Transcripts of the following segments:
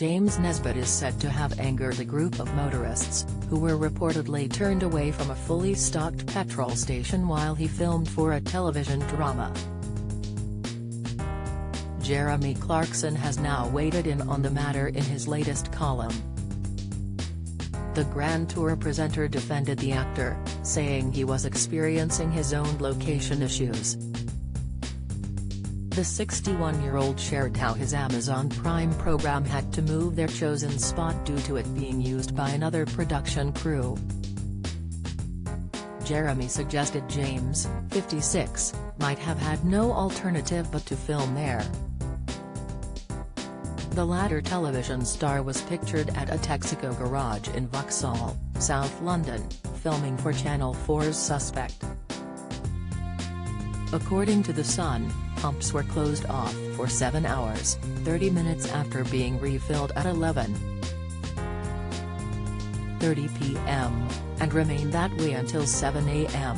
James Nesbitt is said to have angered a group of motorists, who were reportedly turned away from a fully stocked petrol station while he filmed for a television drama. Jeremy Clarkson has now weighed in on the matter in his latest column. The Grand Tour presenter defended the actor, saying he was experiencing his own location issues. The 61-year-old shared how his Amazon Prime program had to move their chosen spot due to it being used by another production crew. Jeremy suggested James, 56, might have had no alternative but to film there. The latter television star was pictured at a Texaco garage in Vauxhall, South London, filming for Channel 4's Suspect. According to The Sun, pumps were closed off for 7 hours, 30 minutes after being refilled at 11:30 p.m., and remained that way until 7 a.m.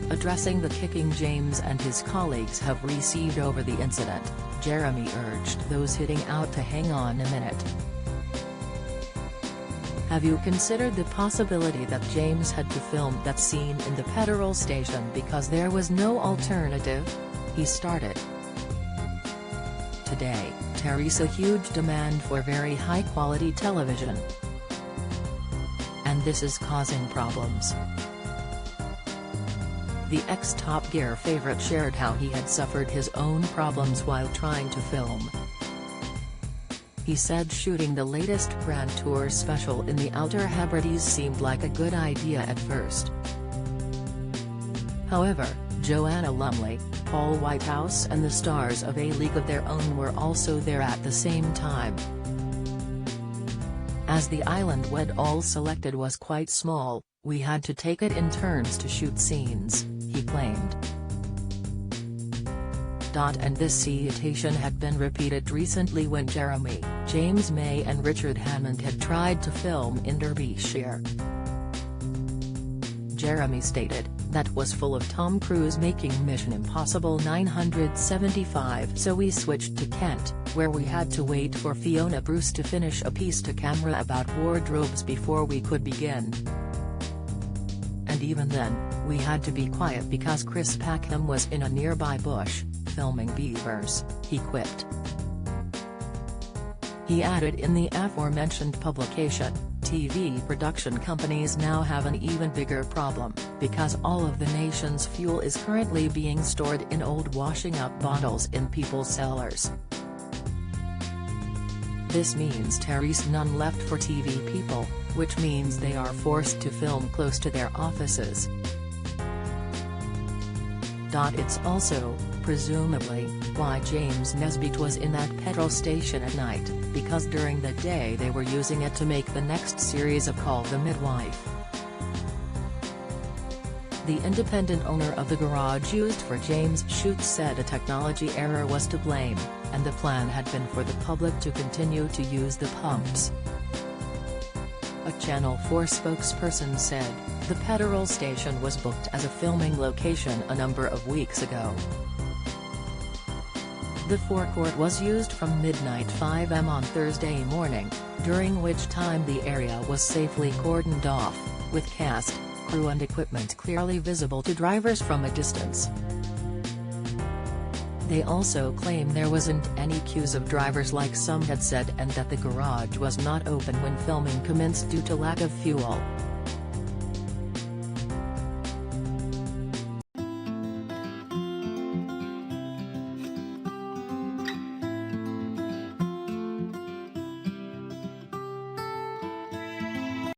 Addressing the kicking James and his colleagues have received over the incident, Jeremy urged those hitting out to hang on a minute. "Have you considered the possibility that James had to film that scene in the petrol station because there was no alternative?" he started. Today, there's a huge demand for very high-quality television. And this is causing problems. The ex-Top Gear favorite shared how he had suffered his own problems while trying to film. He said shooting the latest Grand Tour special in the Outer Hebrides seemed like a good idea at first. However, Joanna Lumley, Paul Whitehouse and the stars of A League of Their Own were also there at the same time. As the island we'd all selected was quite small, we had to take it in turns to shoot scenes, he claimed. And this situation had been repeated recently when Jeremy, James May and Richard Hammond had tried to film in Derbyshire. Jeremy stated, "That was full of Tom Cruise making Mission Impossible 975, so we switched to Kent, where we had to wait for Fiona Bruce to finish a piece to camera about wardrobes before we could begin. And even then, we had to be quiet because Chris Packham was in a nearby bush, filming beavers," he quipped. He added in the aforementioned publication, TV production companies now have an even bigger problem, because all of the nation's fuel is currently being stored in old washing-up bottles in people's cellars. This means there's none left for TV people, which means they are forced to film close to their offices. It's also, presumably, why James Nesbitt was in that petrol station at night, because during the day they were using it to make the next series of Call the Midwife. The independent owner of the garage used for James' shoot said a technology error was to blame, and the plan had been for the public to continue to use the pumps. A Channel 4 spokesperson said, "The petrol station was booked as a filming location a number of weeks ago. The forecourt was used from midnight 5 am on Thursday morning, during which time the area was safely cordoned off, with cast, crew and equipment clearly visible to drivers from a distance." They also claim there wasn't any queues of drivers like some had said and that the garage was not open when filming commenced due to lack of fuel.